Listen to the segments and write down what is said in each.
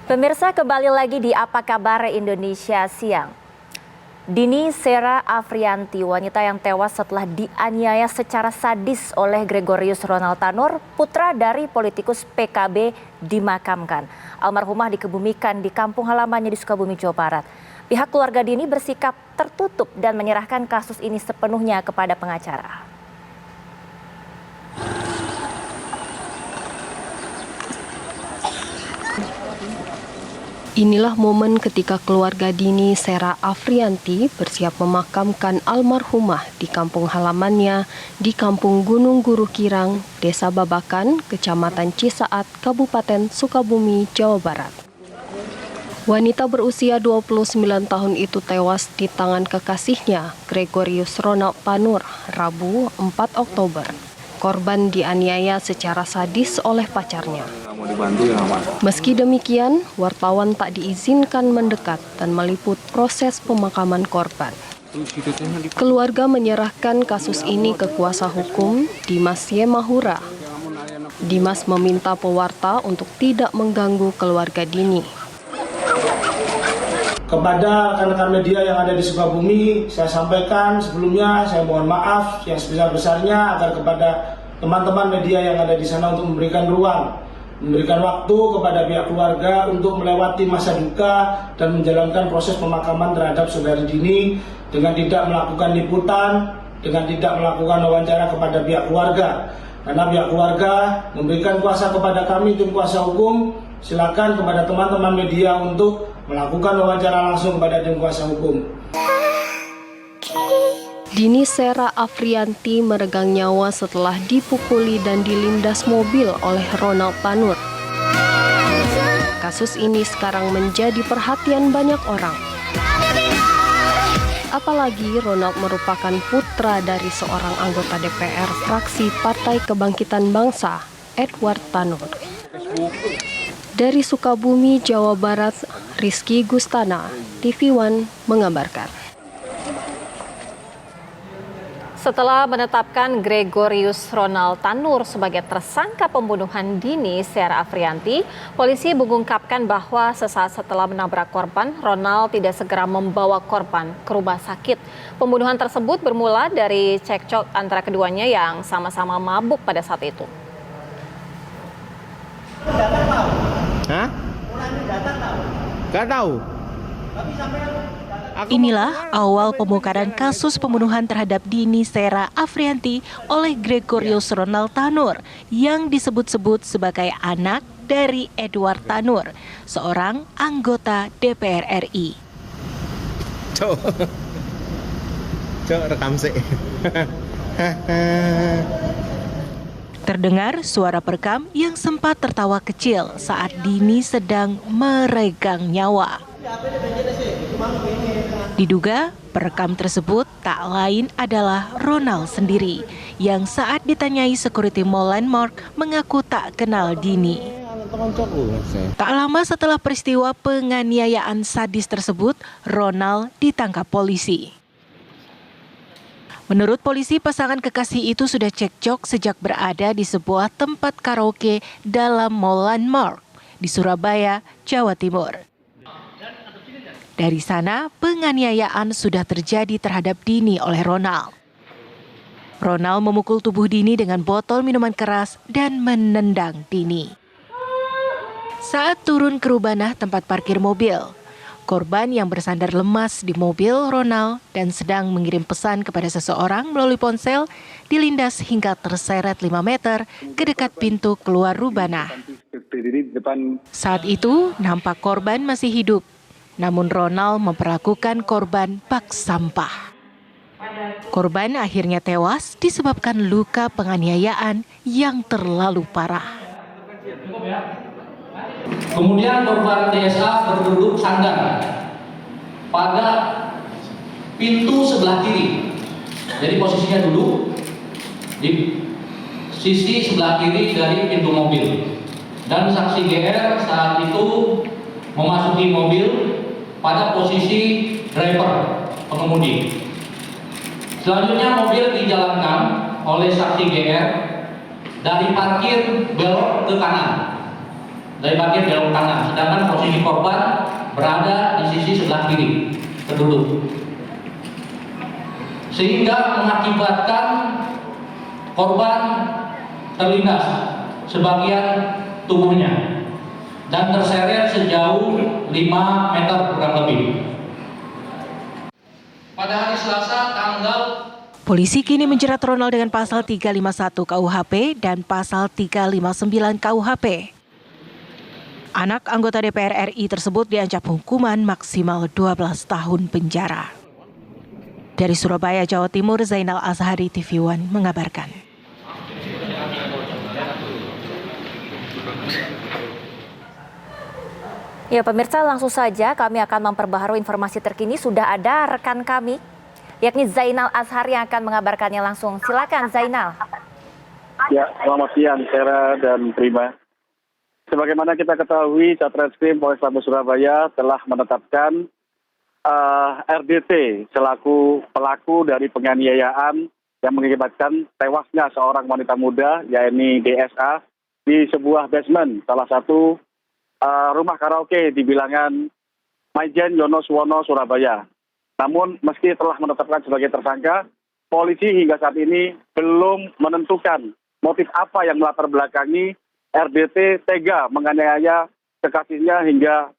Pemirsa, kembali lagi di Apa Kabar Indonesia Siang. Dini Sera Afrianti, wanita yang tewas setelah dianiaya secara sadis oleh Gregorius Ronald Tanur, putra dari politikus PKB, dimakamkan. Almarhumah dikebumikan di kampung halamannya di Sukabumi, Jawa Barat. Pihak keluarga Dini bersikap tertutup dan menyerahkan kasus ini sepenuhnya kepada pengacara. Inilah momen ketika keluarga Dini Sera Afrianti bersiap memakamkan almarhumah di kampung halamannya di Kampung Gunung Guru Kirang, Desa Babakan, Kecamatan Cisaat, Kabupaten Sukabumi, Jawa Barat. Wanita berusia 29 tahun itu tewas di tangan kekasihnya, Gregorius Ronald Tanur, Rabu 4 Oktober. Korban dianiaya secara sadis oleh pacarnya. Meski demikian, wartawan tak diizinkan mendekat dan meliput proses pemakaman korban. Keluarga menyerahkan kasus ini ke kuasa hukum Dimas Yemahura. Dimas meminta pewarta untuk tidak mengganggu keluarga Dini. Kepada rekan-rekan media yang ada di Sukabumi, saya sampaikan sebelumnya, saya mohon maaf yang sebesar-besarnya agar kepada teman-teman media yang ada di sana untuk memberikan ruang, memberikan waktu kepada pihak keluarga untuk melewati masa duka dan menjalankan proses pemakaman terhadap saudari Dini dengan tidak melakukan liputan, dengan tidak melakukan wawancara kepada pihak keluarga. Karena pihak keluarga memberikan kuasa kepada kami, tim kuasa hukum, silakan kepada teman-teman media untuk melakukan wawancara langsung kepada tim kuasa hukum. Dini Sera Afrianti meregang nyawa setelah dipukuli dan dilindas mobil oleh Ronald Tanur. Kasus ini sekarang menjadi perhatian banyak orang. Apalagi Ronald merupakan putra dari seorang anggota DPR fraksi Partai Kebangkitan Bangsa, Edward Tanur. Dari Sukabumi, Jawa Barat, Rizky Gustana, TV One mengabarkan. Setelah menetapkan Gregorius Ronald Tanur sebagai tersangka pembunuhan Dini Sera Afrianti, polisi mengungkapkan bahwa sesaat setelah menabrak korban, Ronald tidak segera membawa korban ke rumah sakit. Pembunuhan tersebut bermula dari cekcok antara keduanya yang sama-sama mabuk pada saat itu. Hah? Gak tahu. Inilah awal pembongkaran kasus pembunuhan terhadap Dini Sera Afrianti oleh Gregorius Ronald Tanur yang disebut-sebut sebagai anak dari Edward Tanur, seorang anggota DPR RI. Cok rekam sih. Terdengar suara perekam yang sempat tertawa kecil saat Dini sedang meregang nyawa. Diduga perekam tersebut tak lain adalah Ronald sendiri yang saat ditanyai security mall Landmark mengaku tak kenal Dini. Tak lama setelah peristiwa penganiayaan sadis tersebut, Ronald ditangkap polisi. Menurut polisi, pasangan kekasih itu sudah cekcok sejak berada di sebuah tempat karaoke dalam Mall Landmark di Surabaya, Jawa Timur. Dari sana, penganiayaan sudah terjadi terhadap Dini oleh Ronald. Ronald memukul tubuh Dini dengan botol minuman keras dan menendang Dini. Saat turun ke Rubanah tempat parkir mobil, korban yang bersandar lemas di mobil Ronald dan sedang mengirim pesan kepada seseorang melalui ponsel dilindas hingga terseret 5 meter ke dekat pintu keluar Rubanah. Saat itu nampak korban masih hidup, namun Ronald memperlakukan korban bak sampah. Korban akhirnya tewas disebabkan luka penganiayaan yang terlalu parah. Kemudian korban DSA berduduk sandar pada pintu sebelah kiri. Jadi posisinya duduk di sisi sebelah kiri dari pintu mobil. Dan saksi GR saat itu memasuki mobil pada posisi driver pengemudi. Selanjutnya mobil dijalankan oleh saksi GR dari parkir belok ke kanan dari bagian belok kanan, sedangkan posisi korban berada di sisi sebelah kiri penduduk, sehingga mengakibatkan korban terlindas sebagian tubuhnya dan terseret sejauh 5 meter kurang lebih. Pada hari Selasa tanggal Polisi kini menjerat Ronald dengan pasal 351 KUHP dan pasal 359 KUHP. Anak anggota DPR RI tersebut diancam hukuman maksimal 12 tahun penjara. Dari Surabaya, Jawa Timur, Zainal Azhari, TV One mengabarkan. Ya pemirsa, langsung saja kami akan memperbaharui informasi terkini. Sudah ada rekan kami, yakni Zainal Azhari yang akan mengabarkannya langsung. Silakan Zainal. Ya, selamat siang Sarah dan Prima. Sebagaimana kita ketahui, Satreskrim Polrestabes Surabaya telah menetapkan RDT selaku pelaku dari penganiayaan yang mengakibatkan tewasnya seorang wanita muda, yakni DSA, di sebuah basement salah satu rumah karaoke di bilangan Maijen Yonoswono, Surabaya. Namun meski telah menetapkan sebagai tersangka, polisi hingga saat ini belum menentukan motif apa yang melatar belakangi RDT tega menganiaya kekasihnya hingga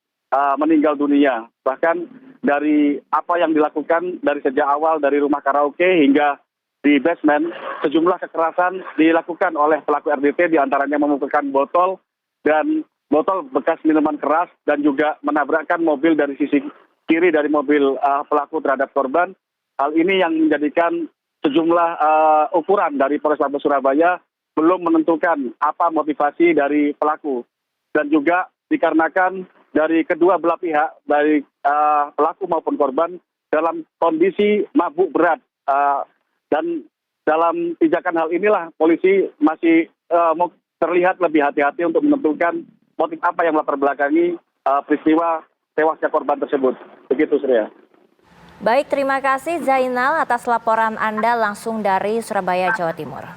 meninggal dunia. Bahkan dari apa yang dilakukan dari sejak awal dari rumah karaoke hingga di basement, sejumlah kekerasan dilakukan oleh pelaku RDT, diantaranya memukulkan botol dan botol bekas minuman keras dan juga menabrakkan mobil dari sisi kiri dari mobil pelaku terhadap korban. Hal ini yang menjadikan sejumlah ukuran dari Polrestabes Surabaya belum menentukan apa motivasi dari pelaku. Dan juga dikarenakan dari kedua belah pihak, baik pelaku maupun korban, dalam kondisi mabuk berat. Dan dalam pijakan hal inilah polisi masih terlihat lebih hati-hati untuk menentukan motif apa yang melatar belakangi peristiwa tewasnya korban tersebut. Begitu, Surya. Baik, terima kasih Zainal atas laporan Anda langsung dari Surabaya, Jawa Timur.